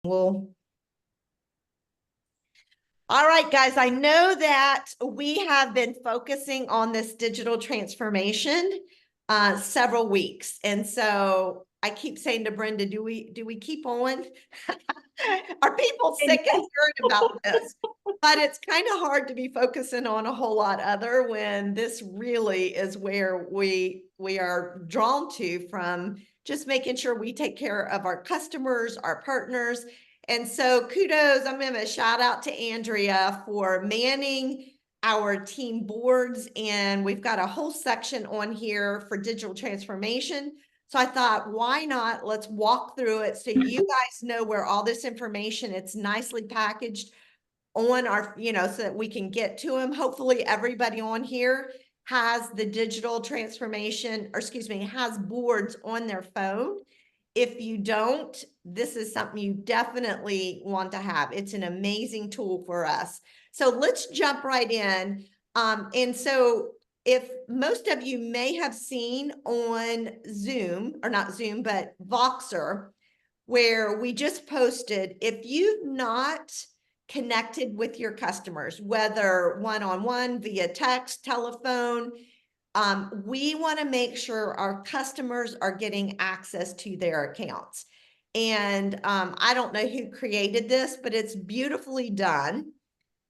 Well, all right, guys, I know that we have been focusing on this digital transformation several weeks. And so I keep saying to Brenda, do we keep on? Are people sick of hearing about this? But it's kind of hard to be focusing on a whole lot other when this really is where we are drawn to from just making sure we take care of our customers, our partners. And so kudos, I'm going to shout out to Andrea for manning our team boards. And we've got a whole section on here for digital transformation. So I thought, why not? Let's walk through it so you guys know where all this information, it's nicely packaged on our, so that we can get to them. Hopefully everybody on here has the digital transformation, or excuse me, has boards on their phone. If you don't, this is something you definitely want to have. It's an amazing tool for us. So let's jump right in. And so if most of you may have seen on Zoom, or not Zoom, but Voxer, where we just posted, if you've not connected with your customers, whether one-on-one, via text, telephone, we want to make sure our customers are getting access to their accounts. And I don't know who created this, but it's beautifully done.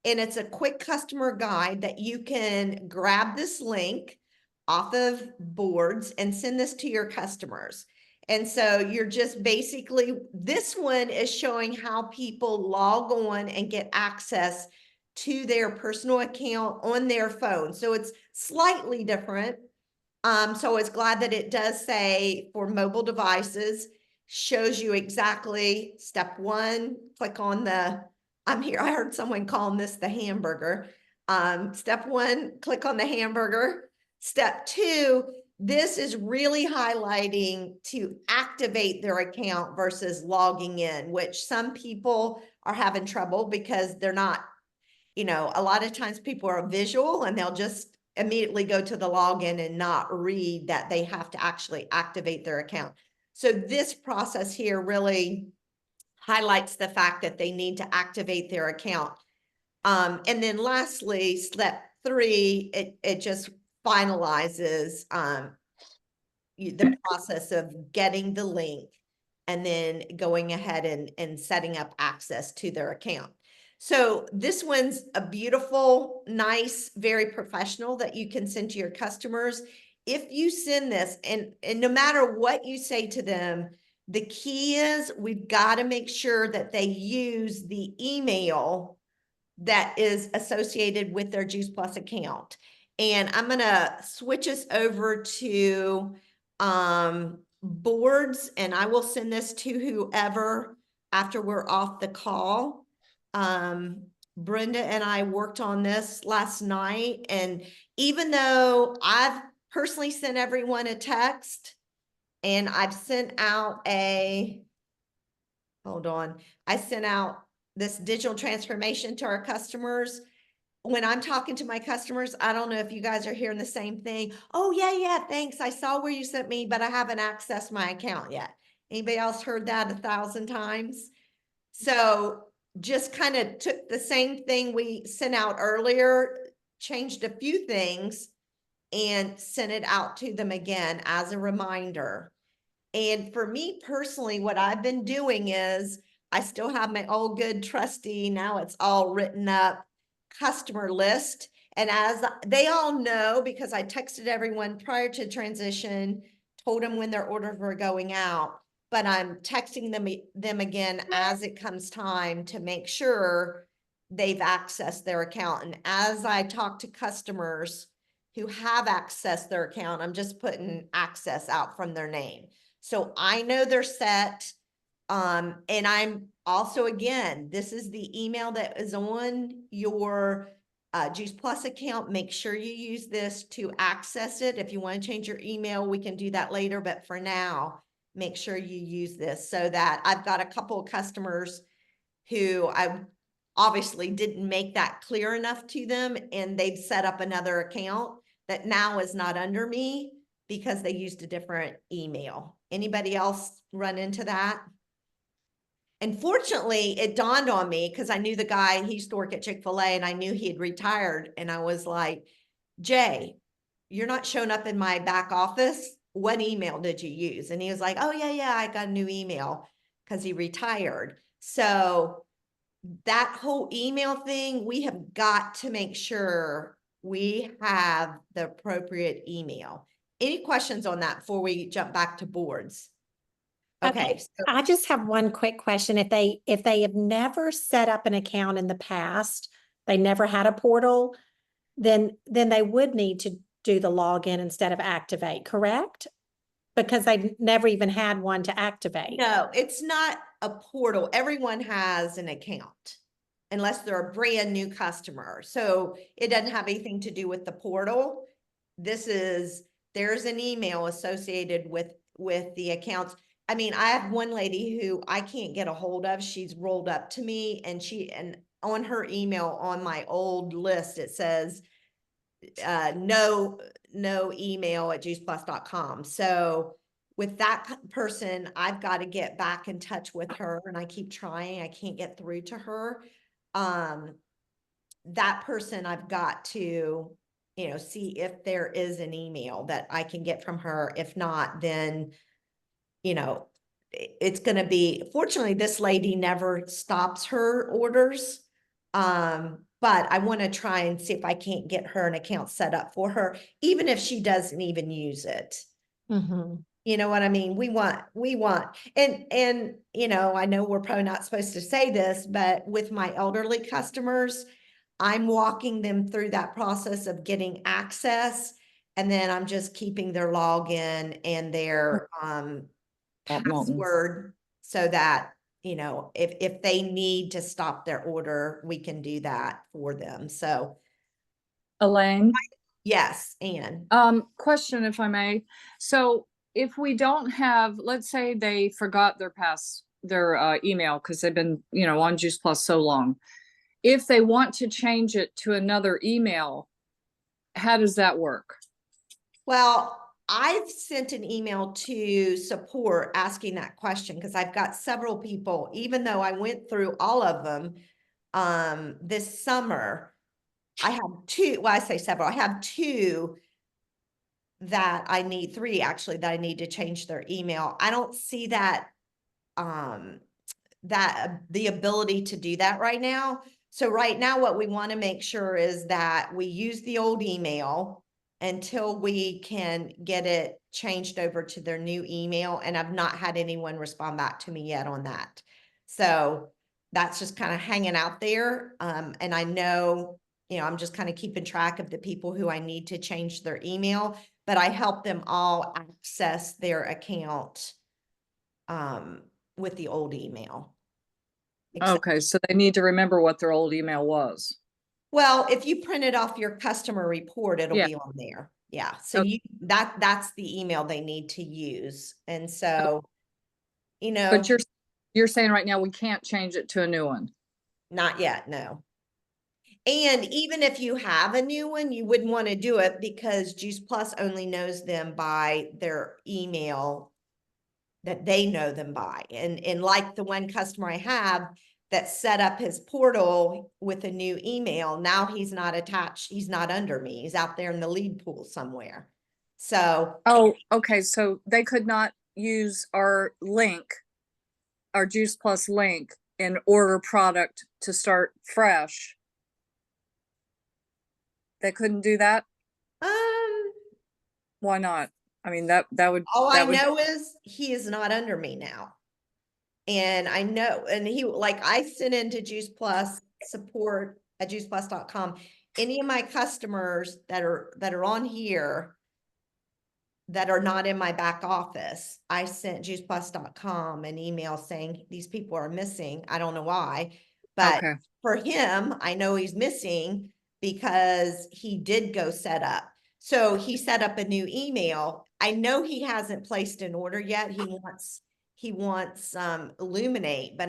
And it's a quick customer guide that you can grab this link off of boards and send this to your customers. And so you're just basically, this one is showing how people log on and get access to their personal account on their phone. So it's slightly different. So it's glad that it does say for mobile devices, shows you exactly step one, click on the, I'm here, I heard someone calling this the hamburger. Step one, click on the hamburger. Step two, this is really highlighting to activate their account versus logging in, which some people are having trouble because they're not, a lot of times people are visual and they'll just immediately go to the login and not read that they have to actually activate their account. So this process here really highlights the fact that they need to activate their account. And then lastly, step three, it just finalizes the process of getting the link and then going ahead and setting up access to their account. So this one's a beautiful, nice, very professional that you can send to your customers. If you send this, and no matter what you say to them, the key is we've got to make sure that they use the email that is associated with their Juice Plus account. And I'm going to switch us over to boards, and I will send this to whoever after we're off the call. Brenda and I worked on this last night, and even though I've personally sent everyone a text and I've sent out hold on, I sent out this digital transformation to our customers. When I'm talking to my customers, I don't know if you guys are hearing the same thing. Oh, yeah, thanks. I saw where you sent me, but I haven't accessed my account yet. Anybody else heard that 1,000 times? So just kind of took the same thing we sent out earlier, changed a few things, and sent it out to them again as a reminder. And for me personally, what I've been doing is I still have my old good trusty, now it's all written up customer list. And as they all know, because I texted everyone prior to transition, told them when their orders were going out, but I'm texting them again as it comes time to make sure they've accessed their account. And as I talk to customers who have accessed their account, I'm just putting access out from their name. So I know they're set. And I'm also, again, this is the email that is on your Juice Plus account. Make sure you use this to access it. If you want to change your email, we can do that later. But for now, make sure you use this so that I've got a couple of customers who I obviously didn't make that clear enough to them, and they've set up another account that now is not under me because they used a different email. Anybody else run into that? And fortunately, it dawned on me because I knew the guy, he used to work at Chick-fil-A, and I knew he had retired. And I was like, Jay, you're not showing up in my back office. What email did you use? And he was like, oh, yeah, I got a new email because he retired. So that whole email thing, we have got to make sure we have the appropriate email. Any questions on that before we jump back to boards? Okay, so I just have one quick question. If they have never set up an account in the past, they never had a portal, then they would need to do the login instead of activate, correct? Because they never even had one to activate. no, it's not a portal. Everyone has an account unless they're a brand new customer. So it doesn't have anything to do with the portal. There's an email associated with the accounts. I mean, I have one lady who I can't get a hold of. She's rolled up to me, and on her email on my old list, it says, no email at juiceplus.com. So with that person, I've got to get back in touch with her, and I keep trying. I can't get through to her. That person, I've got to, see if there is an email that I can get from her. If not, then, it's going to be, fortunately, this lady never stops her orders. But I want to try and see if I can't get her an account set up for her, even if she doesn't even use it. Mhm. You know what I mean? We want, and, I know we're probably not supposed to say this, but with my elderly customers, I'm walking them through that process of getting access. And then I'm just keeping their login and their, password so that, if they need to stop their order, we can do that for them. So Elaine, yes, Anne. question if I may. So if we don't have, let's say they forgot their email because they've been, on Juice Plus so long. If they want to change it to another email, how does that work? Well, I've sent an email to support asking that question because I've got several people, even though I went through all of them this summer. I have two, well, I say several, I have two that I need, three actually, that I need to change their email. I don't see that the ability to do that right now. So right now, what we want to make sure is that we use the old email until we can get it changed over to their new email. And I've not had anyone respond back to me yet on that. So that's just kind of hanging out there. And I know, I'm just kind of keeping track of the people who I need to change their email, but I help them all access their account with the old email. Okay, so they need to remember what their old email was. Well, if you print it off your customer report, it'll Yeah. be on there. Yeah. So Okay. that's the email they need to use. And so, But you're saying right now we can't change it to a new one. not yet, no. And even if you have a new one, you wouldn't want to do it because Juice Plus only knows them by their email that they know them by. And like the one customer I have that set up his portal with a new email, now he's not attached, he's not under me, he's out there in the lead pool somewhere. So Oh, okay, so they could not use our link, our Juice Plus link, and order product to start fresh. They couldn't do that? Why not? I mean, that would. all I know is he is not under me now. And I know, and I sent into Juice Plus support at juiceplus.com. Any of my customers that are on here that are not in my back office, I sent juiceplus.com an email saying these people are missing. I don't know why, but Okay. for him, I know he's missing because he did go set up. So he set up a new email. I know he hasn't placed an order yet. He wants Illuminate, but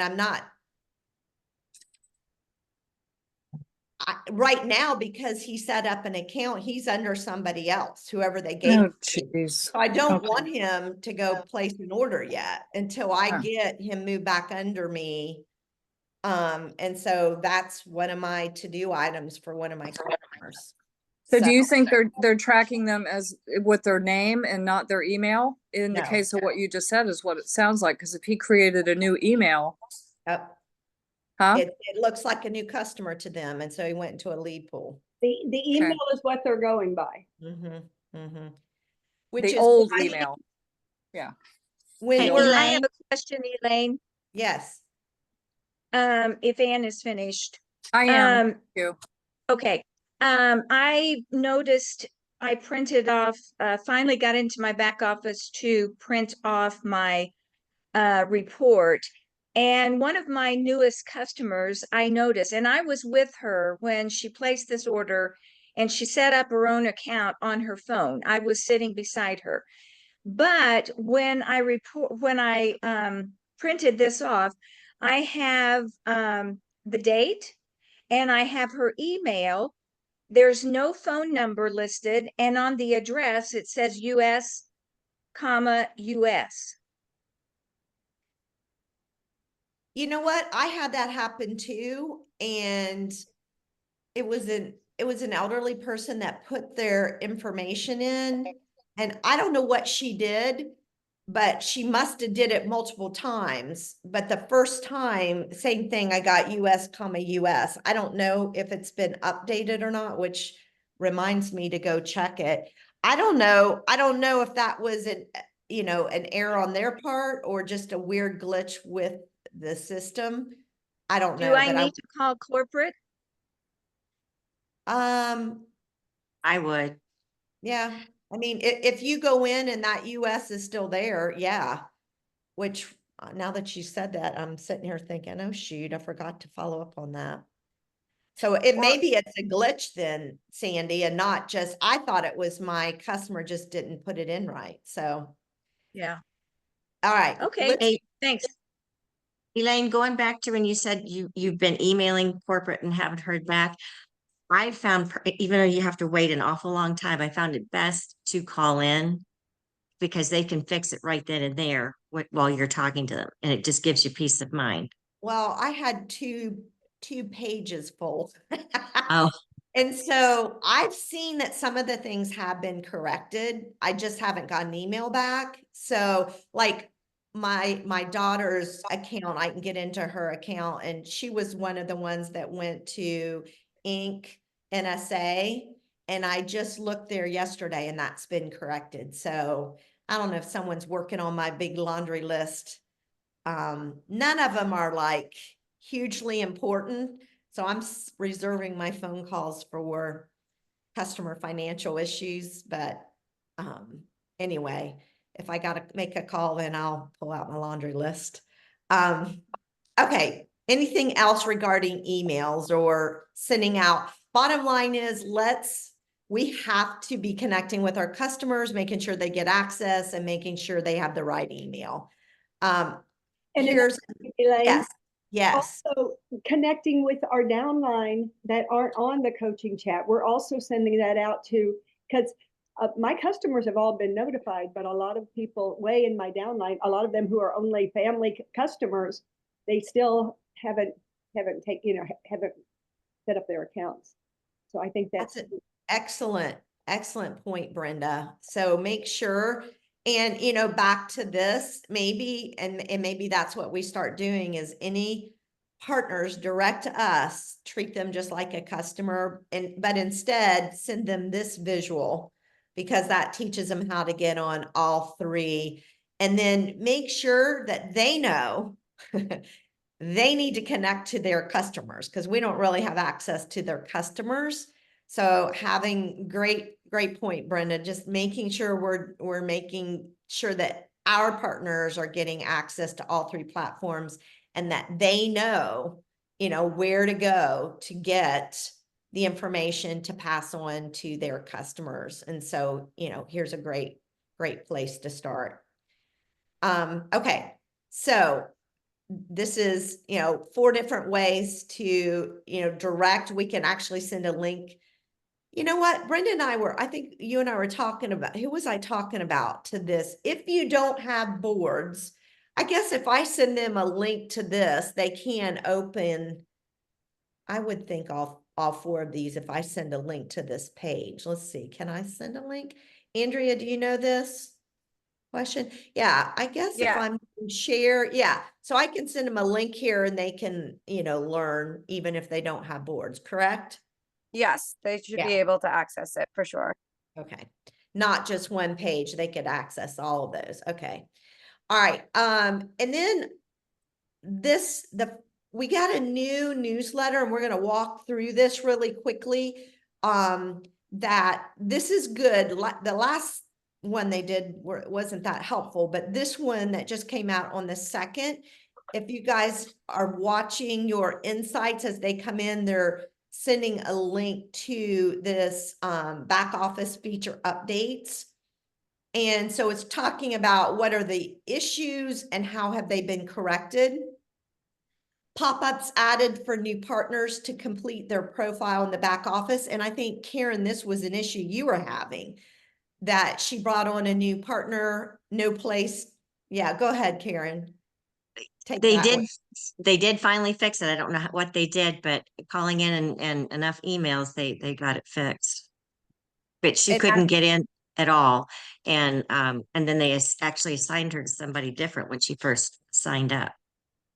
right now, because he set up an account, he's under somebody else, whoever they gave. Oh, him to. jeez. So I don't Okay. want him to go place an order yet until I Huh. get him moved back under me. And so that's one of my to-do items for one of my customers. So do you think they're tracking them as with their name and not their email? In the No. case of what you just said is what it sounds like, because if he created a new email, Yep. huh? It looks like a new customer to them, and so he went into a lead pool. The email is what they're going by. Mm-hmm, mm-hmm. Which The is old why email. Yeah. when Hey, we're, I have a question, Elaine. yes, If Ann is finished. I am. Um, you. okay. I noticed I printed off, finally got into my back office to print off my report. And one of my newest customers, I noticed, and I was with her when she placed this order and she set up her own account on her phone. I was sitting beside her. But when I printed this off, I have the date and I have her email. There's no phone number listed, and on the address it says US, US. you know what? I had that happen too, and it was an elderly person that put their information in, and I don't know what she did, but she must have did it multiple times. But the first time, same thing, I got US, US. I don't know if it's been updated or not, which reminds me to go check it. I don't know if that was an error on their part or just a weird glitch with the system. I don't know, Do I but need to call corporate? I would. Yeah, I mean, if you go in and that US is still there, yeah. Which, now that you said that, I'm sitting here thinking, oh shoot, I forgot to follow up on that. So maybe it's a glitch then, Sandy, and not just, I thought it was my customer just didn't put it in right, so. Yeah. All right. Okay, let's- Hey, thanks. Elaine, going back to when you said you've been emailing corporate and haven't heard back, I found, even though you have to wait an awful long time, I found it best to call in because they can fix it right then and there while you're talking to them, and it just gives you peace of mind. Well, I had two pages full. Oh, And so I've seen that some of the things have been corrected. I just haven't got an email back. So like my daughter's account, I can get into her account, and she was one of the ones that went to Inc. NSA. And I just looked there yesterday and that's been corrected. So I don't know if someone's working on my big laundry list. None of them are like hugely important. So I'm reserving my phone calls for customer financial issues, but anyway, if I gotta make a call, then I'll pull out my laundry list. Okay, anything else regarding emails or sending out? Bottom line is we have to be connecting with our customers, making sure they get access and making sure they have the right email. And Here's, Elaine, yes. also connecting with our downline that aren't on the coaching chat. We're also sending that out to, because my customers have all been notified, but a lot of people way in my downline, a lot of them who are only family customers, they still haven't set up their accounts. So I think that's an excellent point, Brenda. So make sure, and back to this, maybe, and maybe that's what we start doing is any partners direct to us, treat them just like a customer, but instead send them this visual because that teaches them how to get on all three. And then make sure that they know they need to connect to their customers because we don't really have access to their customers. So having great point, Brenda, just making sure we're making sure that our partners are getting access to all three platforms and that they know, where to go to get the information to pass on to their customers. And so, here's a great place to start. Okay. So this is, 4 different ways to, direct. We can actually send a link. You know what? Brenda and I think you and I were talking about, who was I talking about to this? If you don't have boards, I guess if I send them a link to this, they can open, I would think all 4 of these, if I send a link to this page. Let's see, can I send a link? Andrea, do you know this question? Yeah, I guess if Yeah. I'm share, yeah. So I can send them a link here and they can, learn even if they don't have boards, correct? Yes, they should Yeah. be able to access it for sure. Okay, not just one page, they could access all of those, okay. All right, and then we got a new newsletter and we're gonna walk through this really quickly. That this is good, the last one they did wasn't that helpful, but this one that just came out on the 2nd, if you guys are watching your insights as they come in, they're sending a link to this back office feature updates. And so it's talking about what are the issues and how have they been corrected. Pop-ups added for new partners to complete their profile in the back office. And I think, Karen, this was an issue you were having, that she brought on a new partner, no place. Yeah, go ahead, Karen. Take They that did, one. they did finally fix it. I don't know what they did, but calling in and enough emails, they got it fixed. But she And couldn't get in at all. And then they actually assigned her to somebody different when she first signed up.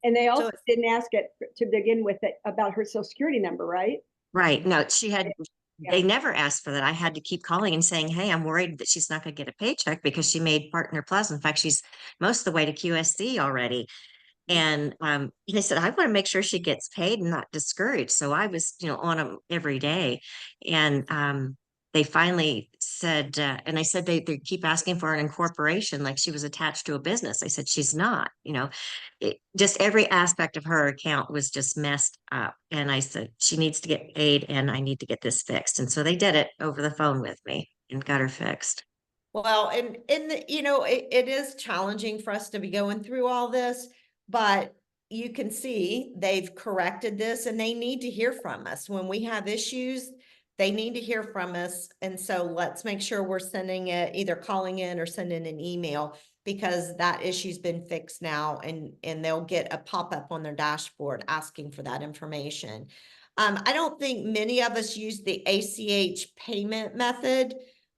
And they also it's- didn't ask it to begin with it about her social security number, right? Right. No, she had, Yeah. they never asked for that. I had to keep calling and saying, hey, I'm worried that she's not going to get a paycheck because she made Partner Plus. In fact, she's most of the way to QSC already. And they said, I want to make sure she gets paid and not discouraged. So I was, on them every day. And they finally said, and I said, they keep asking for an incorporation, like she was attached to a business. I said, she's not, just every aspect of her account was just messed up. And I said, she needs to get paid and I need to get this fixed. And so they did it over the phone with me and got her fixed. Well, and it is challenging for us to be going through all this, but you can see they've corrected this and they need to hear from us. When we have issues, they need to hear from us. And so let's make sure we're sending it, either calling in or sending an email, because that issue's been fixed now and they'll get a pop-up on their dashboard asking for that information. I don't think many of us use the ACH payment method.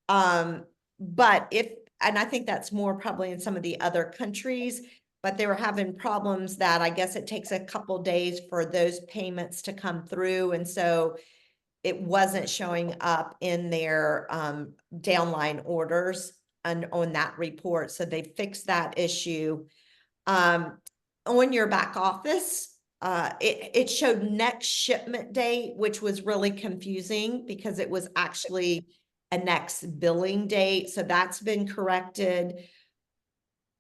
But and I think that's more probably in some of the other countries, but they were having problems that I guess it takes a couple days for those payments to come through. And so it wasn't showing up in their downline orders and on that report. So they fixed that issue. On your back office, it showed next shipment date, which was really confusing because it was actually a next billing date. So that's been corrected.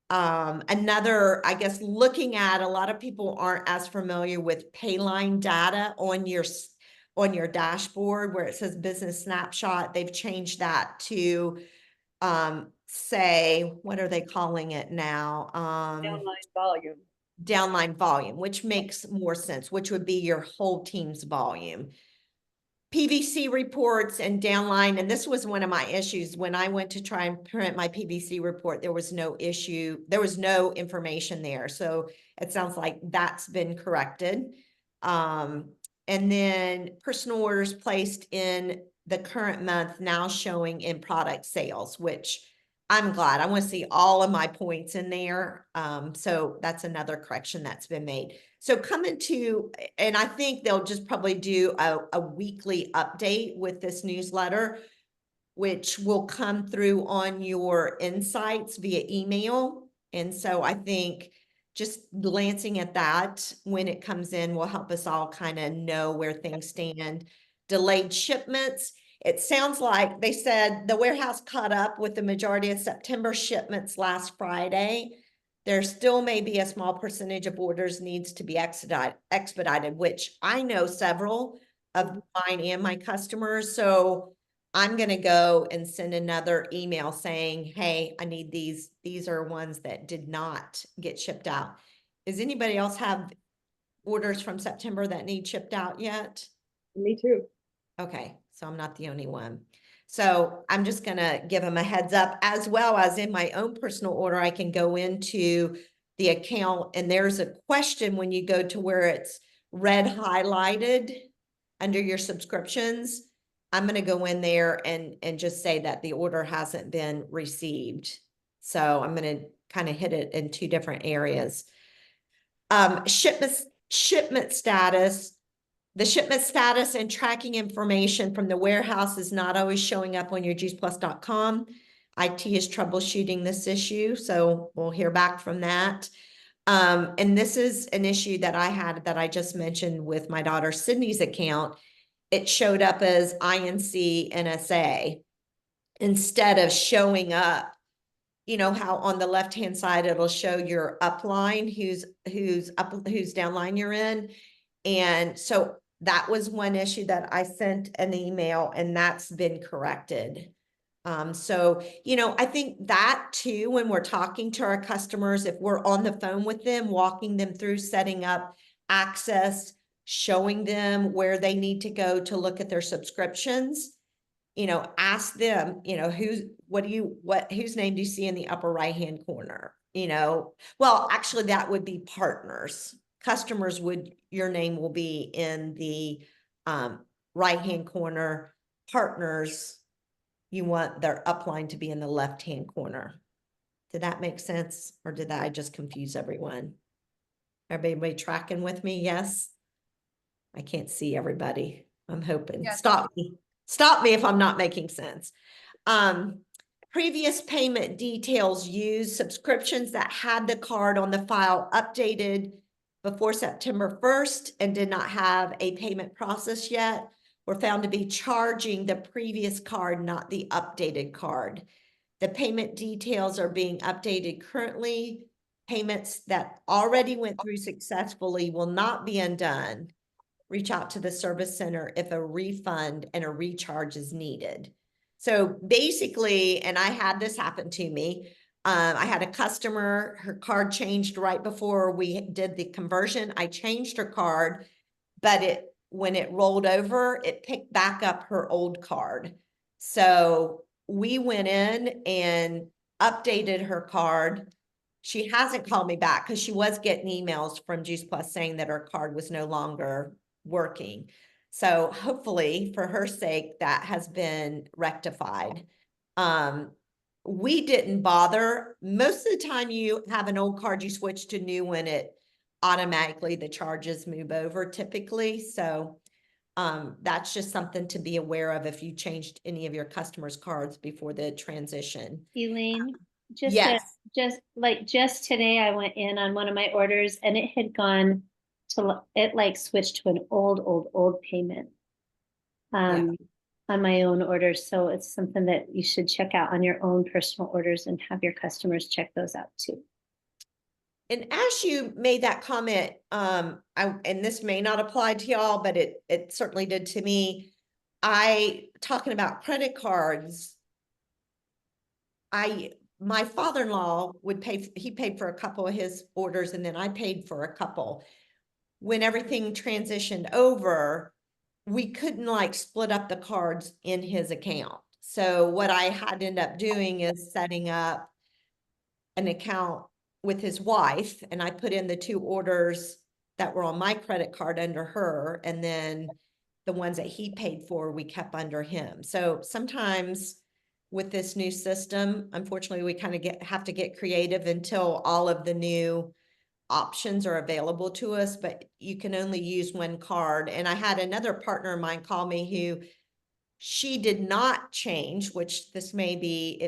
Another, I guess, looking at, a lot of people aren't as familiar with Payline data on your dashboard where it says business snapshot. They've changed that to say, what are they calling it now? Downline volume. Downline volume, which makes more sense, which would be your whole team's volume. PVC reports and downline, and this was one of my issues when I went to try and print my PVC report, there was no issue, there was no information there. So it sounds like that's been corrected. And then personal orders placed in the current month now showing in product sales, which I'm glad. I want to see all of my points in there. So that's another correction that's been made. So coming to, and I think they'll just probably do a weekly update with this newsletter, which will come through on your insights via email. And so I think just glancing at that when it comes in will help us all kind of know where things stand. Delayed shipments. It sounds like they said the warehouse caught up with the majority of September shipments last Friday. There still may be a small percentage of orders needs to be expedited, which I know several of mine and my customers. So I'm going to go and send another email saying, hey, I need these. These are ones that did not get shipped out. Is anybody else have orders from September that need shipped out yet? Me too. Okay, so I'm not the only one. So I'm just gonna give them a heads up, as well as in my own personal order, I can go into the account and there's a question when you go to where it's red highlighted under your subscriptions. I'm gonna go in there and just say that the order hasn't been received. So I'm gonna kind of hit it in two different areas. Shipment status. The shipment status and tracking information from the warehouse is not always showing up on your juiceplus.com. IT is troubleshooting this issue, so we'll hear back from that. And this is an issue that I had that I just mentioned with my daughter Sydney's account. It showed up as INC NSA instead of showing up. You know how on the left-hand side, it'll show your upline, whose downline you're in. And so that was one issue that I sent an email and that's been corrected. So, I think that too, when we're talking to our customers, if we're on the phone with them, walking them through setting up access, showing them where they need to go to look at their subscriptions, ask them, whose name do you see in the upper right-hand corner? Well, actually that would be partners. Customers your name will be in the right-hand corner. Partners, you want their upline to be in the left-hand corner. Did that make sense? Or did I just confuse everyone? Everybody tracking with me? Yes? I can't see everybody. I'm hoping. Yes. Stop me if I'm not making sense. Previous payment details used subscriptions that had the card on the file updated before September 1st and did not have a payment process yet were found to be charging the previous card, not the updated card. The payment details are being updated currently. Payments that already went through successfully will not be undone. Reach out to the service center if a refund and a recharge is needed. So basically, and I had this happen to me, I had a customer, her card changed right before we did the conversion. I changed her card, but when it rolled over, it picked back up her old card. So we went in and updated her card. She hasn't called me back because she was getting emails from Juice Plus saying that her card was no longer working. So hopefully for her sake, that has been rectified. We didn't bother. Most of the time you have an old card, you switch to new when it automatically, the charges move over typically. So that's just something to be aware of if you changed any of your customers' cards before the transition. Elaine, just Yes. just today I went in on one of my orders and it had gone to it switched to an old payment on my own orders. So it's something that you should check out on your own personal orders and have your customers check those out too. And as you made that comment, and this may not apply to y'all, but it certainly did to me. Talking about credit cards, my father-in-law he paid for a couple of his orders and then I paid for a couple. When everything transitioned over, we couldn't split up the cards in his account. So what I had to end up doing is setting up an account with his wife, and I put in the 2 orders that were on my credit card under her, and then the ones that he paid for, we kept under him. So sometimes with this new system, unfortunately, we kind of have to get creative until all of the new options are available to us, but you can only use one card. And I had another partner of mine call me who she did not change, which this may be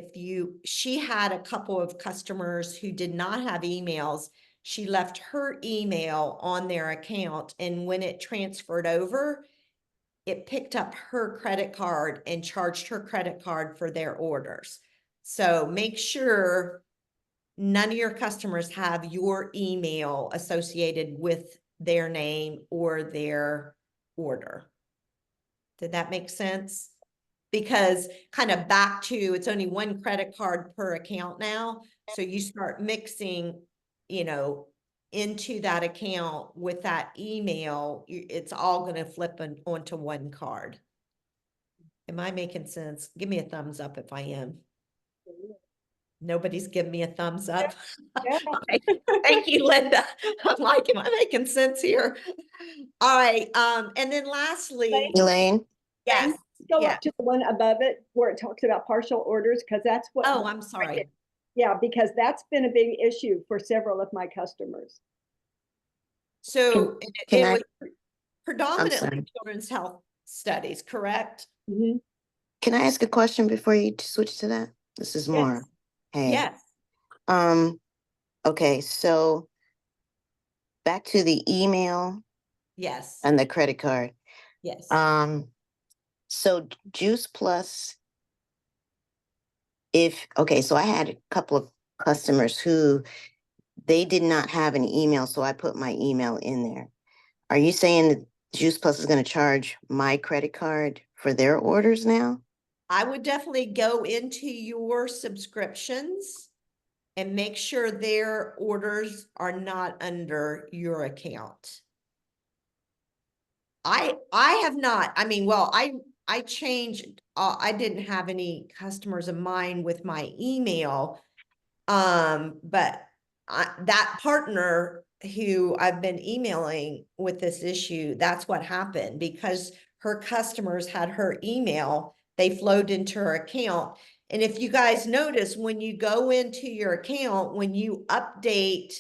she had a couple of customers who did not have emails. She left her email on their account, and when it transferred over, it picked up her credit card and charged her credit card for their orders. So make sure none of your customers have your email associated with their name or their order. Did that make sense? Because kind of back to, it's only one credit card per account now. So you start mixing, into that account with that email, it's all gonna flip onto one card. Am I making sense? Give me a thumbs up if I am. Nobody's giving me a thumbs up. Yeah. Thank you, Linda. I'm like, am I making sense here? All right, and then lastly, Elaine, yes, Go yeah. up to the one above it where it talks about partial orders, because that's what. Oh, I'm sorry. Yeah, because that's been a big issue for several of my customers. So can it I- was predominantly sorry. children's health studies, correct? Mhm. can I ask a question before you switch to that? This is more. Hey. Yes, Okay, so back to the email yes, and the credit card. yes. So Juice Plus, okay, so I had a couple of customers who they did not have an email, so I put my email in there. Are you saying that Juice Plus is gonna charge my credit card for their orders now? I would definitely go into your subscriptions and make sure their orders are not under your account. I have not, I mean, well, I changed, I didn't have any customers of mine with my email. But that partner who I've been emailing with this issue, that's what happened because her customers had her email, they flowed into her account. And if you guys notice, when you go into your account, when you update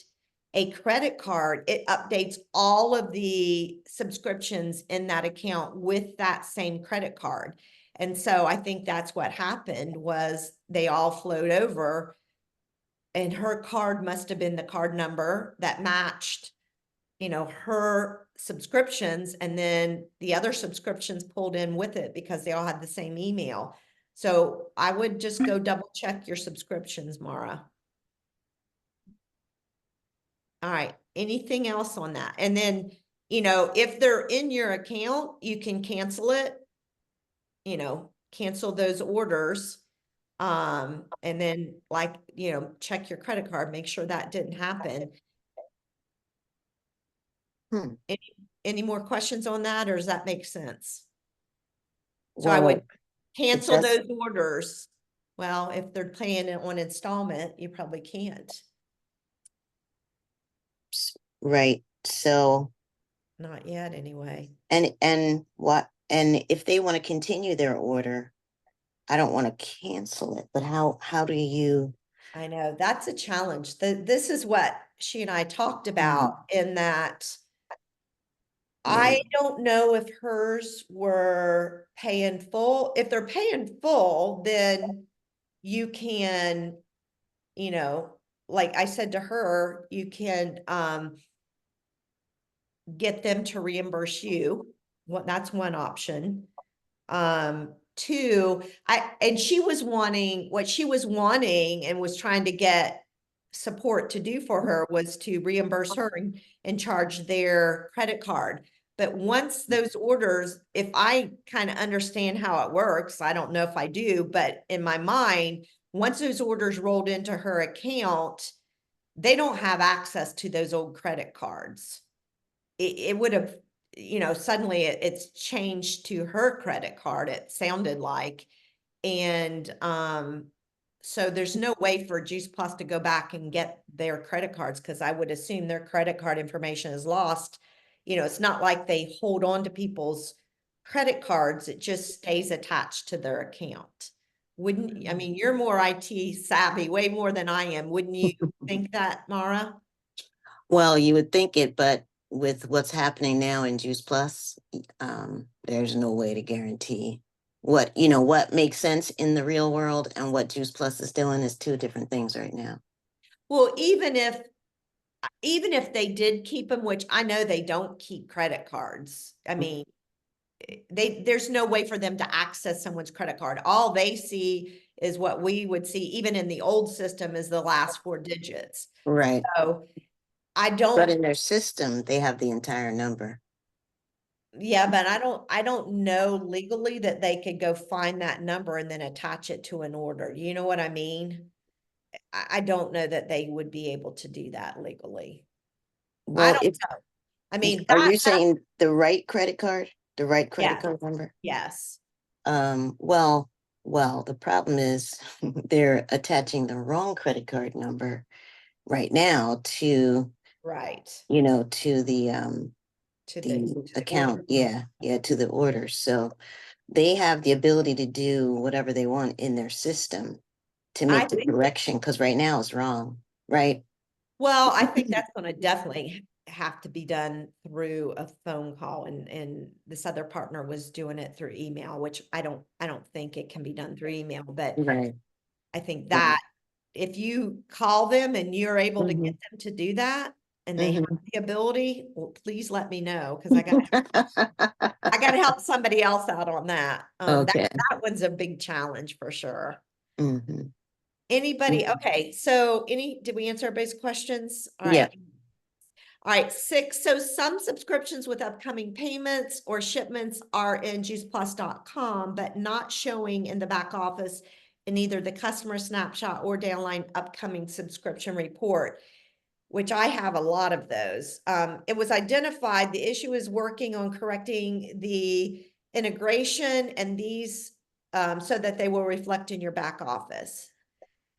a credit card, it updates all of the subscriptions in that account with that same credit card. And so I think that's what happened was they all flowed over. And her card must have been the card number that matched, her subscriptions, and then the other subscriptions pulled in with it because they all had the same email. So I would just go double check your subscriptions, Mara. All right, anything else on that? And then, if they're in your account, you can cancel it, cancel those orders. And then check your credit card, make sure that didn't happen. Hmm. Any more questions on that, or does that make sense? So I Well, would cancel does- those orders. Well, if they're paying it on installment, you probably can't. Right, so, Not yet, anyway. and if they want to continue their order, I don't want to cancel it, but how do you? I know, that's a challenge. This is what she and I talked about in that I don't know if hers were paying full. If they're paying full, then you can, like I said to her, you can get them to reimburse you. That's one option. Two, and she was wanting, what she was wanting and was trying to get support to do for her was to reimburse her and charge their credit card. But once those orders, if I kind of understand how it works, I don't know if I do, but in my mind, once those orders rolled into her account, they don't have access to those old credit cards. It would have, suddenly it's changed to her credit card, it sounded like. And so there's no way for Juice Plus to go back and get their credit cards because I would assume their credit card information is lost. It's not like they hold on to people's credit cards, it just stays attached to their account. I mean, you're more IT savvy, way more than I am. Wouldn't you think that, Mara? Well, you would think it, but with what's happening now in Juice Plus, there's no way to guarantee what makes sense in the real world and what Juice Plus is doing is two different things right now. Well, even if they did keep them, which I know they don't keep credit cards. I mean, there's no way for them to access someone's credit card. All they see is what we would see, even in the old system, is the last 4 digits. Right. So I But don't, in their system, they have the entire number. yeah, but I don't know legally that they could go find that number and then attach it to an order. You know what I mean? I don't know that they would be able to do that legally. Well, don't if, know. I mean, are that, you saying the right credit card, the right credit Yes. card number? yes, Well, the problem is they're attaching the wrong credit card number right now to, right. to To the the account. order. Yeah, to the order. So they have the ability to do whatever they want in their system to I make the think- correction, because right now it's wrong, right? Well, I think that's gonna definitely have to be done through a phone call, and this other partner was doing it through email, which I don't think it can be done through email, but Right. I think that if you call them and you're able to get them to do that, and they have the ability, well, please let me know, because I gotta help somebody else out on that. Okay. That one's a big challenge for sure. Mhm. Anybody, Mhm. okay, so did we answer everybody's questions? All Yeah. right. All right, 6, so some subscriptions with upcoming payments or shipments are in juiceplus.com, but not showing in the back office in either the customer snapshot or downline upcoming subscription report, which I have a lot of those. It was identified, the issue is working on correcting the integration and these so that they will reflect in your back office.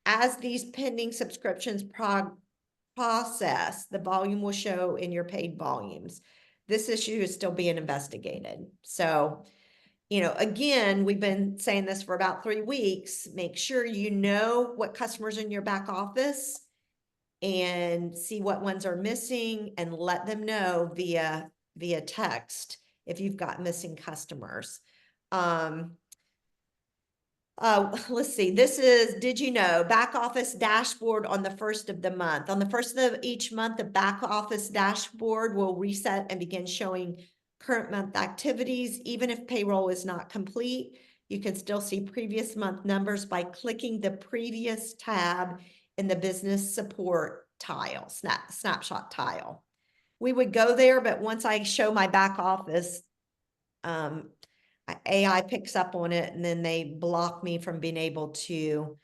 As these pending subscriptions process, the volume will show in your paid volumes. This issue is still being investigated. So, again, we've been saying this for about 3 weeks. Make sure you know what customers in your back office and see what ones are missing and let them know via text if you've got missing customers. Let's see, this is, did you know, back office dashboard on the 1st of the month. On the 1st of each month, the back office dashboard will reset and begin showing current month activities. Even if payroll is not complete, you can still see previous month numbers by clicking the previous tab in the business support tile, snapshot tile. We would go there, but once I show my back office, AI picks up on it, and then they block me from being able to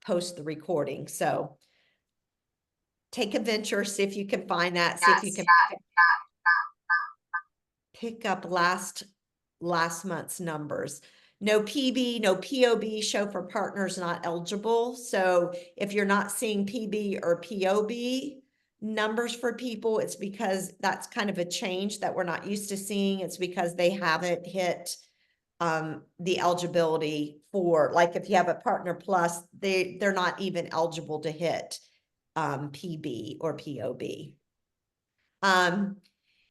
post the recording. So take a venture, see if you can find that, see if you can pick up last month's numbers. No PB, no POB show for partners not eligible. So if you're not seeing PB or POB numbers for people, it's because that's kind of a change that we're not used to seeing. It's because they haven't hit the eligibility for, like, if you have a partner plus, they're not even eligible to hit PB or POB.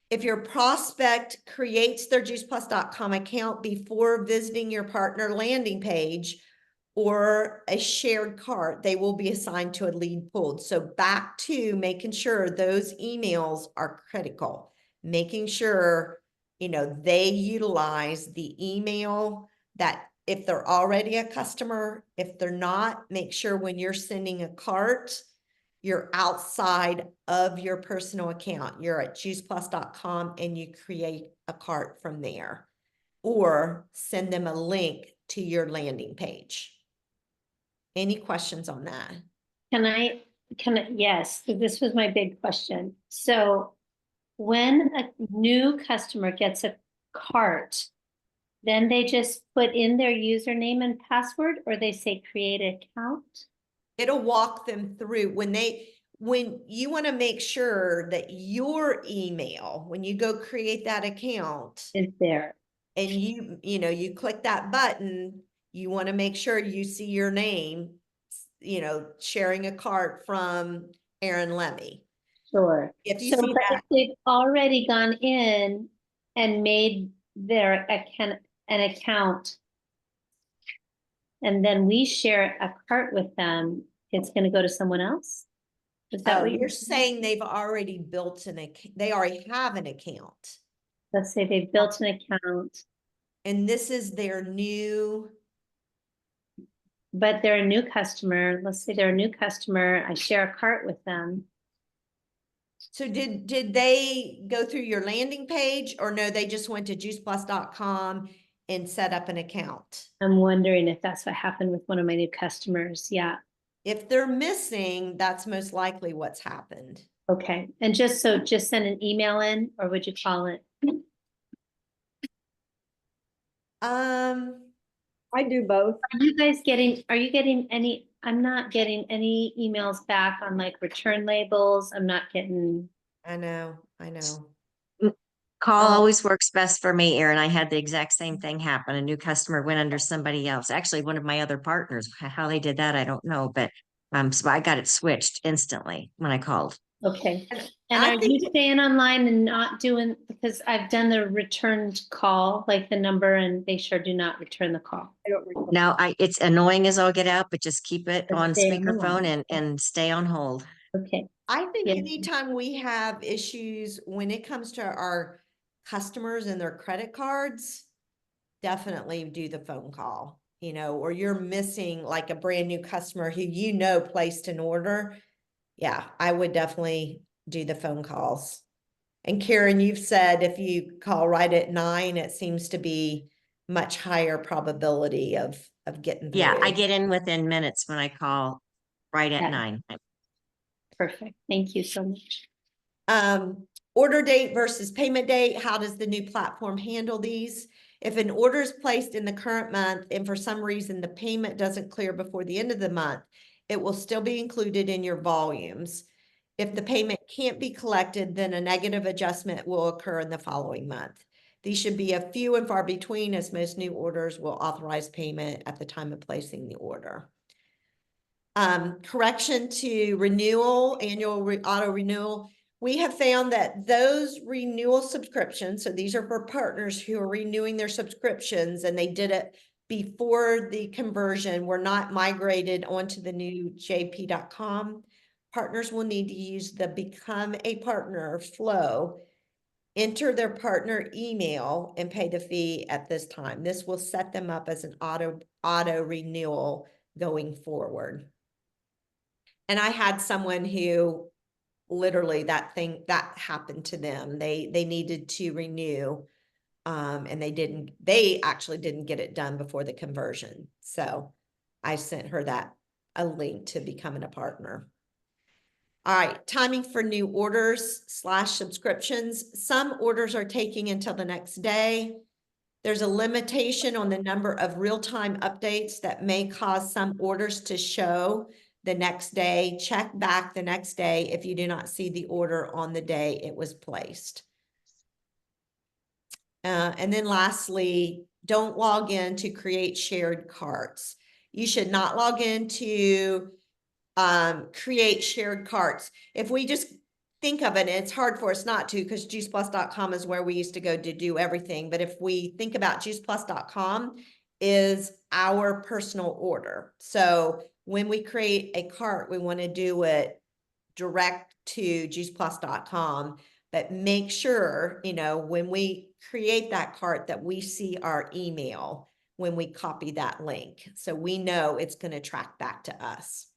If your prospect creates their juiceplus.com account before visiting your partner landing page or a shared cart, they will be assigned to a lead pool. So back to making sure those emails are critical, making sure, they utilize the email that if they're already a customer, if they're not, make sure when you're sending a cart, you're outside of your personal account. You're at juiceplus.com and you create a cart from there, or send them a link to your landing page. Any questions on that? Yes, this was my big question. So when a new customer gets a cart, then they just put in their username and password, or they say create an account? It'll walk them through when you want to make sure that your email, when you go create that account, Is there? and you click that button, you want to make sure you see your name, sharing a cart from Aaron Lemmy. Sure. If you So see but that, if they've already gone in and made their an account, and then we share a cart with them, it's gonna go to someone else? Is that what you're saying they've already built they already have an account, Let's say they built an account, and this is their new. but they're a new customer. Let's say they're a new customer. I share a cart with them. So did they go through your landing page, or no, they just went to juiceplus.com and set up an account? I'm wondering if that's what happened with one of my new customers. Yeah. If they're missing, that's most likely what's happened. Okay, and just send an email in, or would you call it? I do both. Are you getting any, I'm not getting any emails back on like return labels. I'm not getting, I know. Call Um, always works best for me, Erin. I had the exact same thing happen. A new customer went under somebody else. Actually, one of my other partners. How they did that, I don't know, but so I got it switched instantly when I called. okay. And And I are you think- staying online and not doing, because I've done the returned call, like the number, and they sure do not return the call. I don't recall. Now, it's annoying as all get out, but just keep it But on stay on the speakerphone line. and stay on hold. Okay, I think Yeah. anytime we have issues when it comes to our customers and their credit cards, definitely do the phone call, or you're missing like a brand new customer who placed an order. Yeah, I would definitely do the phone calls. And Karen, you've said if you call right at 9, it seems to be much higher probability of getting through. Yeah, I get in within minutes when I call right at Yeah. 9. perfect. Thank you so much. Order date versus payment date. How does the new platform handle these? If an order is placed in the current month and for some reason the payment doesn't clear before the end of the month, it will still be included in your volumes. If the payment can't be collected, then a negative adjustment will occur in the following month. These should be a few and far between, as most new orders will authorize payment at the time of placing the order. Correction to renewal, annual auto renewal. We have found that those renewal subscriptions, so these are for partners who are renewing their subscriptions and they did it before the conversion, were not migrated onto the new jp.com. Partners will need to use the Become a Partner flow, enter their partner email, and pay the fee at this time. This will set them up as an auto renewal going forward. And I had someone who literally that happened to them. They needed to renew, and they actually didn't get it done before the conversion. So I sent her a link to becoming a partner. All right, timing for new orders / subscriptions. Some orders are taking until the next day. There's a limitation on the number of real-time updates that may cause some orders to show the next day. Check back the next day if you do not see the order on the day it was placed. And then lastly, don't log in to create shared carts. You should not log in to create shared carts. If we just think of it, and it's hard for us not to, because juiceplus.com is where we used to go to do everything. But if we think about juiceplus.com is our personal order. So when we create a cart, we want to do it direct to juiceplus.com, but make sure, when we create that cart that we see our email when we copy that link. So we know it's going to track back to us.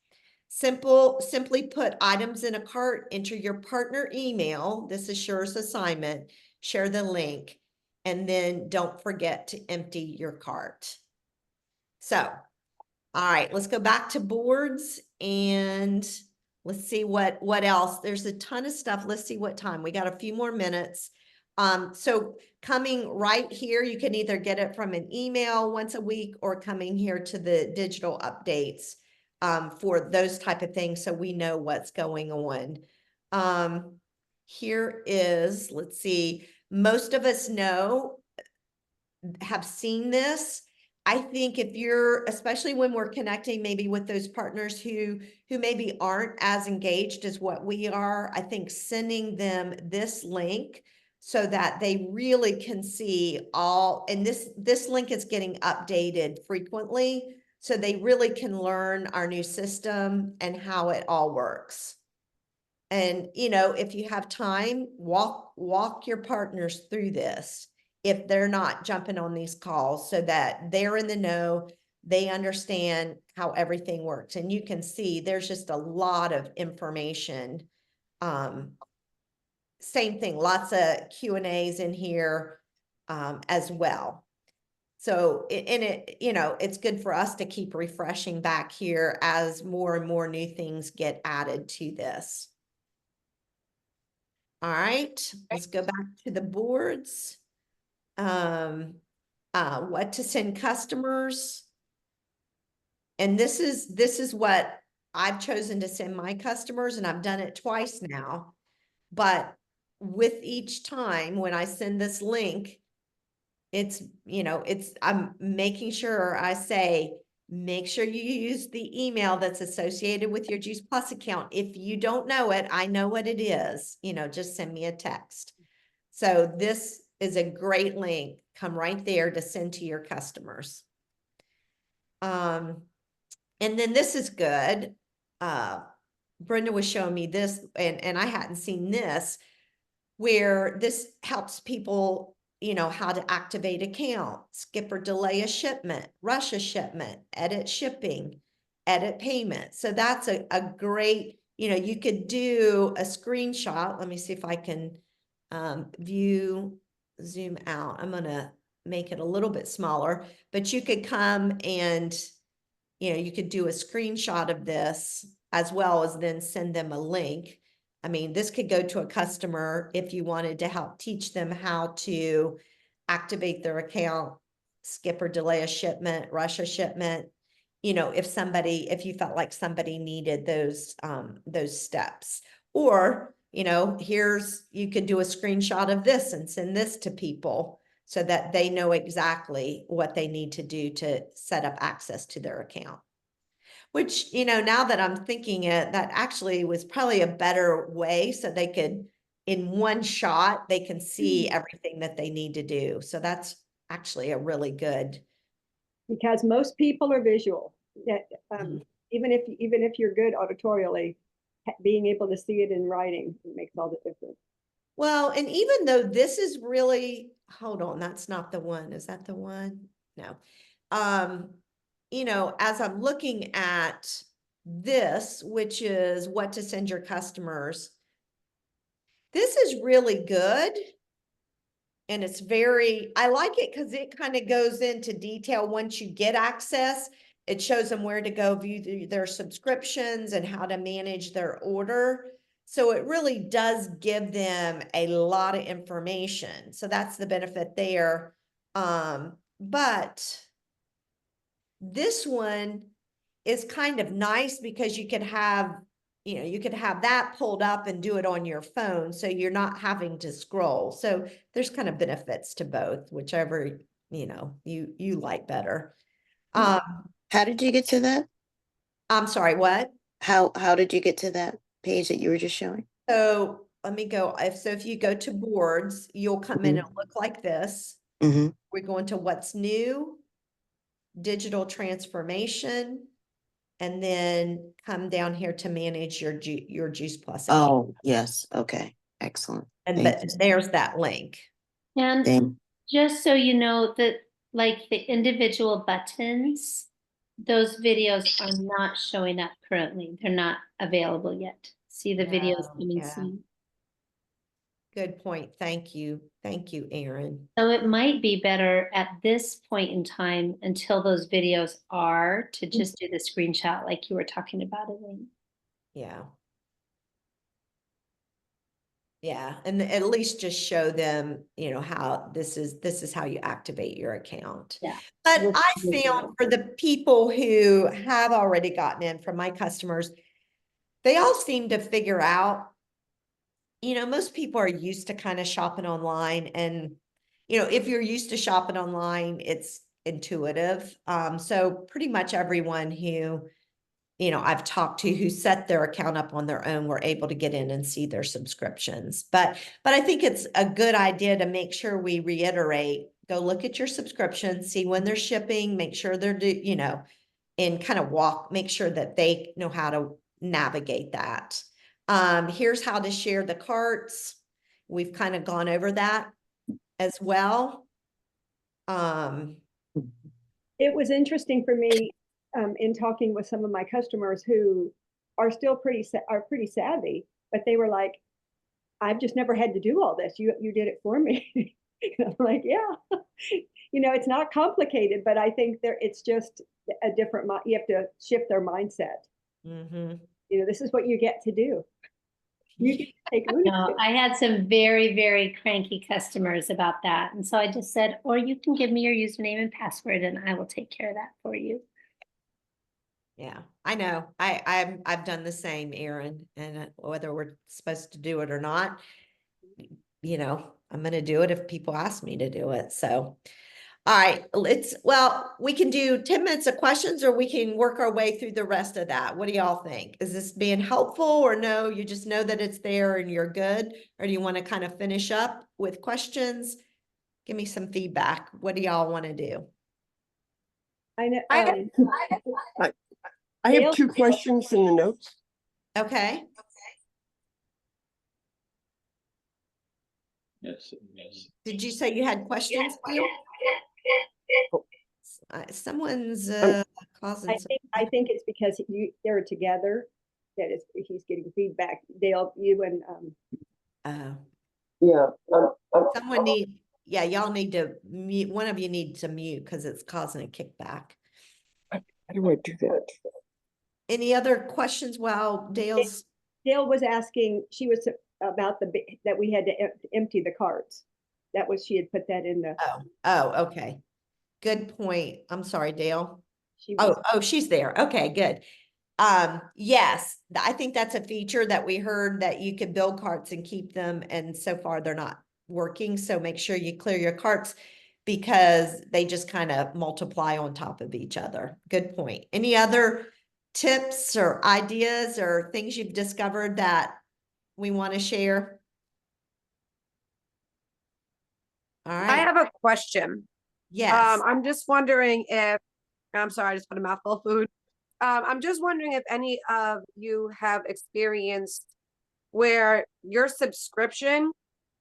Simply put items in a cart, enter your partner email. This is Sure's assignment. Share the link, and then don't forget to empty your cart. So, all right, let's go back to boards and let's see what else. There's a ton of stuff. Let's see what time. We got a few more minutes. So coming right here, you can either get it from an email once a week or coming here to the digital updates for those type of things, so we know what's going on. Here is, let's see, most of us have seen this. I think if you're, especially when we're connecting maybe with those partners who maybe aren't as engaged as what we are, I think sending them this link so that they really can see all, and this link is getting updated frequently, so they really can learn our new system and how it all works. And, if you have time, walk your partners through this if they're not jumping on these calls, so that they're in the know, they understand how everything works. And you can see there's just a lot of information. Same thing, lots of Q&As in here as well. So it's good for us to keep refreshing back here as more and more new things get added to this. All right, let's go back to the boards. What to send customers. And this is what I've chosen to send my customers, and I've done it twice now. But with each time when I send this link, it's, I'm making sure I say, make sure you use the email that's associated with your Juice Plus account. If you don't know it, I know what it is, just send me a text. So this is a great link. Come right there to send to your customers. And then this is good. Brenda was showing me this, and I hadn't seen this, where this helps people, how to activate account, skip or delay a shipment, rush a shipment, edit shipping, edit payment. So that's a great, you could do a screenshot. Let me see if I can zoom out. I'm gonna make it a little bit smaller, but you could come and you could do a screenshot of this as well as then send them a link. I mean, this could go to a customer if you wanted to help teach them how to activate their account, skip or delay a shipment, rush a shipment. If you felt like somebody needed those steps, or, you could do a screenshot of this and send this to people so that they know exactly what they need to do to set up access to their account. Which, now that I'm thinking it, that actually was probably a better way, so they could, in one shot, they can see everything that they need to do. So that's actually a really good. Because most people are visual. That Mhm. even if you're good auditorially, being able to see it in writing makes all the difference. Well, and even though this is really, hold on, that's not the one. Is that the one? No. As I'm looking at this, which is what to send your customers, this is really good. And it's I like it because it kind of goes into detail. Once you get access, it shows them where to go view their subscriptions and how to manage their order. So it really does give them a lot of information. So that's the benefit there. But this one is kind of nice because you could have, that pulled up and do it on your phone. So you're not having to scroll. So there's kind of benefits to both, whichever, you like better. How did you get to that? I'm sorry, what? How did you get to that page that you were just showing? So let me go. If you go to boards, you'll come in and look like this. Mm-hmm. We're going to what's new, digital transformation, and then come down here to manage your Juice Plus account. Oh, yes. Okay. Excellent. And Thank you. there's that link. And Thank- just so you know that like the individual buttons, those videos are not showing up currently. They're not available yet. See the videos No, coming yeah. soon. Good point. Thank you. Thank you, Aaron. So it might be better at this point in time until those videos are to just do the screenshot like you were talking about, Elaine. Yeah. Yeah, and at least just show them, how this is how you activate your account. Yeah. But This I is found for the people who have already gotten in from my customers, they all seem to figure out, most people are used to kind of shopping online, and, if you're used to shopping online, it's intuitive. So pretty much everyone who, I've talked to who set their account up on their own were able to get in and see their subscriptions. But I think it's a good idea to make sure we reiterate, go look at your subscriptions, see when they're shipping, make sure they're, and kind of make sure that they know how to navigate that. Here's how to share the carts. We've kind of gone over that as well. It was interesting for me in talking with some of my customers who are still pretty savvy, but they were like, "I've just never had to do all this. You did it for me." I'm like, "Yeah." It's not complicated, but I think it's just a different. You have to shift their mindset. Mm-hmm. This is what you get to do. You get Take No, ownership. I had some very, very cranky customers about that. And so I just said, or you can give me your username and password and I will take care of that for you. Yeah, I know. I've done the same, Erin, and whether we're supposed to do it or not, you know, I'm gonna do it if people ask me to do it, so. All right, we can do 10 minutes of questions or we can work our way through the rest of that. What do y'all think? Is this being helpful or no, you just know that it's there and you're good? Or do you want to kind of finish up with questions? Give me some feedback. What do y'all want to do? I know. I Dale- have two questions in the notes. Okay, Yes, yes. did you say you had questions? Neil? Someone's causing some. I think it's because they're together, that is, he's getting feedback. Dale, you and, Yeah. Someone y'all need to mute, one of you need to mute because it's causing a kickback. How do I do that? Any other questions while Dale's, Dale was asking, she was about that we had to empty the carts. That was, she had put that in the, okay. Good point. I'm sorry, Dale. she was, She's there. Okay, good. Yes, I think that's a feature that we heard that you could build carts and keep them. And so far they're not working. So make sure you clear your carts because they just kind of multiply on top of each other. Good point. Any other tips or ideas or things you've discovered that we want to share? All I right. have a question. Yes. I'm just wondering if, I'm sorry, I just put a mouthful of food. I'm just wondering if any of you have experienced where your subscription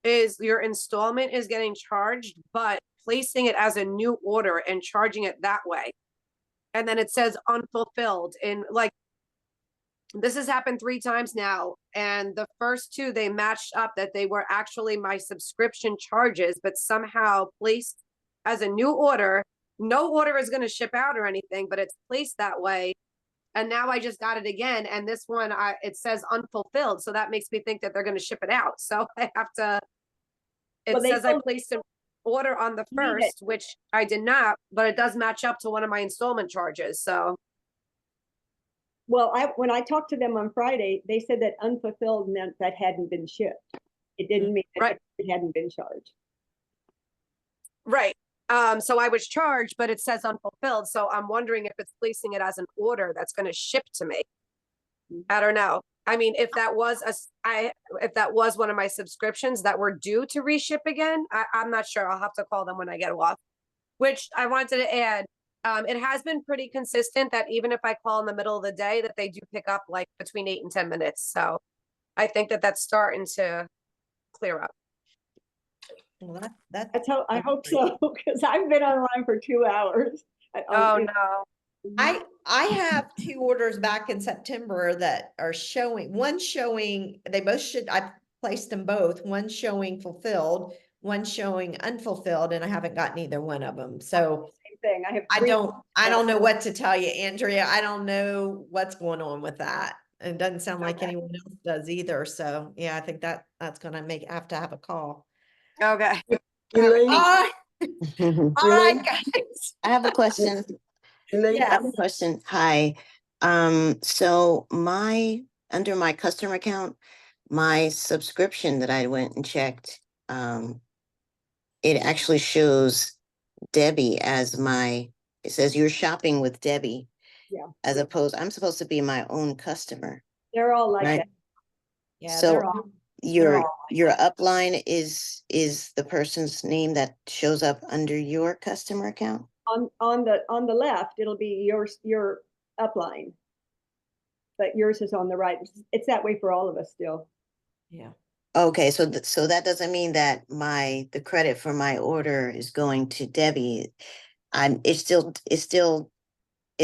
is, your installment is getting charged, but placing it as a new order and charging it that way. And then it says unfulfilled in like, this has happened 3 times now. And the first 2, they matched up that they were actually my subscription charges, but somehow placed as a new order. No order is going to ship out or anything, but it's placed that way. And now I just got it again. And this one, it says unfulfilled. So that makes me think that they're going to ship it out. So I have to, it Well, says I placed an order on the You need it. first, which I did not, but it does match up to one of my installment charges. So well, when I talked to them on Friday, they said that unfulfilled meant that hadn't been shipped. It didn't mean that Right. it hadn't been charged. right. So I was charged, but it says unfulfilled. So I'm wondering if it's placing it as an order that's going to ship to me. I don't know. I mean, if that was if that was one of my subscriptions that were due to reship again, I'm not sure. I'll have to call them when I get off. Which I wanted to add, it has been pretty consistent that even if I call in the middle of the day, that they do pick up like between 8 and 10 minutes. So I think that that's starting to clear up. Well, that's That's how, I hope so, because I've been online for 2 hours. Oh, no. I have 2 orders back in September that are showing, one showing, I placed them both, one showing fulfilled, one showing unfulfilled, and I haven't gotten either one of them. So Same thing. I have I 3 don't know what to tell you, Andrea. I don't know what's going on with that. It doesn't sound like anyone else does either. So yeah, I think that's gonna have to have a call. Okay. Elaine, All right, guys. I have a question. Elaine, Yeah. I have a question. Hi. So under my customer account, my subscription that I went and checked, it actually shows Debbie as it says you're shopping with Debbie. Yeah. As opposed, I'm supposed to be my own customer. They're all like Right. that. Yeah, So they're all. your upline is the person's name that shows up under your customer account? On the left, it'll be your upline. But yours is on the right. It's that way for all of us still. Yeah. Okay, so so that doesn't mean that the credit for my order is going to Debbie. It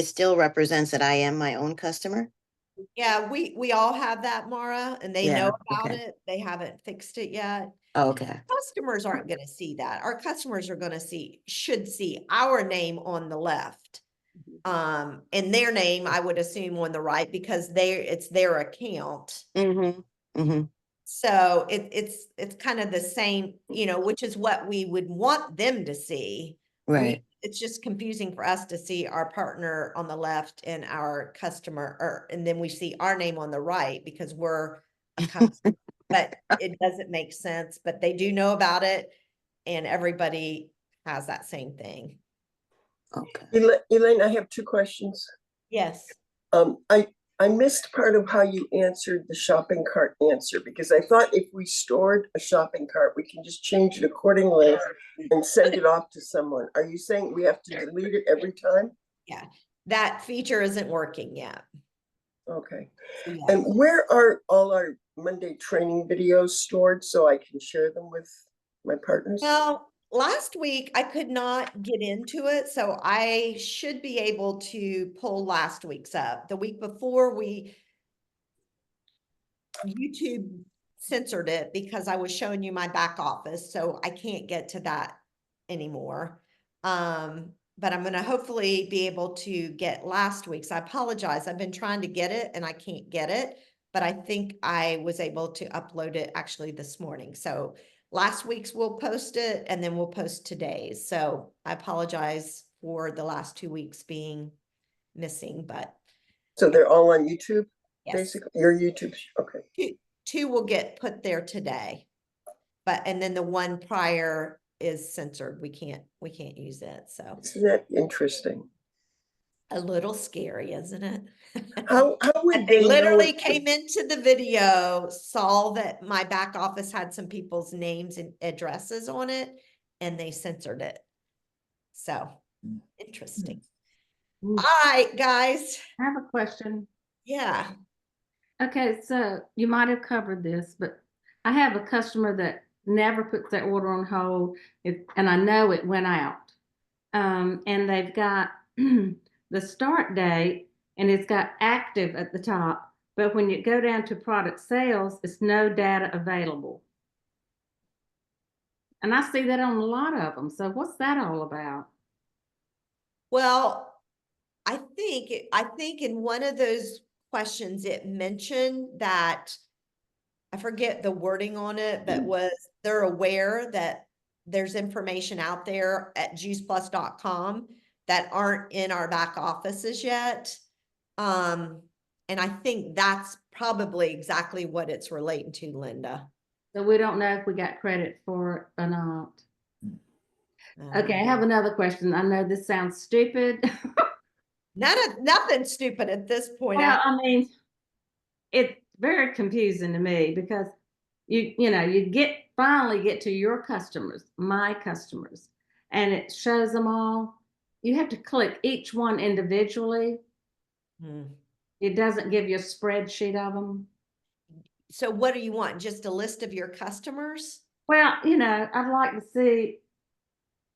still represents that I am my own customer. Yeah, we all have that, Mara, and they Yeah, know about okay. it. They haven't fixed it yet. Okay, Customers aren't gonna see that. Our customers are should see our name on the left. And their name, I would assume on the right, because it's their account. mm-hmm. So it's kind of the same, you know, which is what we would want them to see. Right. It's just confusing for us to see our partner on the left and our customer, and then we see our name on the right because we're a customer. But it doesn't make sense, but they do know about it and everybody has that same thing. Okay. Elaine, I have two questions. Yes. I missed part of how you answered the shopping cart answer, because I thought if we stored a shopping cart, we can just change it accordingly and send it off to someone. Are you saying we have to delete it every time? Yeah, that feature isn't working yet. Okay. So, yeah. And where are all our Monday training videos stored so I can share them with my partners? Well, last week I could not get into it, so I should be able to pull last week's up. The week before YouTube censored it because I was showing you my back office, so I can't get to that anymore. But I'm gonna hopefully be able to get last week's. I apologize. I've been trying to get it and I can't get it, but I think I was able to upload it actually this morning. So last week's we'll post it and then we'll post today's. So I apologize for the last 2 weeks being missing, but So they're all on YouTube, yes. basically? Your YouTube, okay. Two will get put there today. But, and then the one prior is censored. We can't use it. So Isn't that interesting? a little scary, isn't it? How would They they know literally if the- came into the video, saw that my back office had some people's names and addresses on it, and they censored it. So interesting. Ooh. All right, guys. I have a question. Yeah. Okay, so you might have covered this, but I have a customer that never puts their order on hold, and I know it went out. And they've got the start date, and it's got active at the top, but when you go down to product sales, it's no data available. And I see that on a lot of them. So what's that all about? Well, I think in one of those questions, it mentioned that, I forget the wording on it, but was they're aware that there's information out there at juiceplus.com that aren't in our back offices yet. And I think that's probably exactly what it's relating to, Linda. So we don't know if we got credit for it or not. Okay, I have another question. I know this sounds stupid. Nothing stupid at this point. Well, I mean, it's very confusing to me because you finally get to your customers, my customers, and it shows them all. You have to click each one individually. It doesn't give you a spreadsheet of them. So what do you want? Just a list of your customers? Well, I'd like to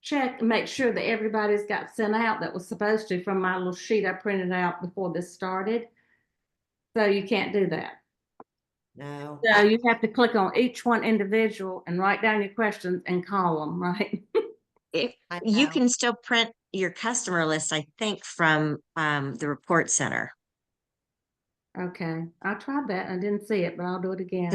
check and make sure that everybody's got sent out that was supposed to from my little sheet I printed out before this started. So you can't do that. No. So you have to click on each one individual and write down your questions and call them, right? If I you know. can still print your customer list, I think, from the report center. Okay, I tried that and I didn't see it, but I'll do it again.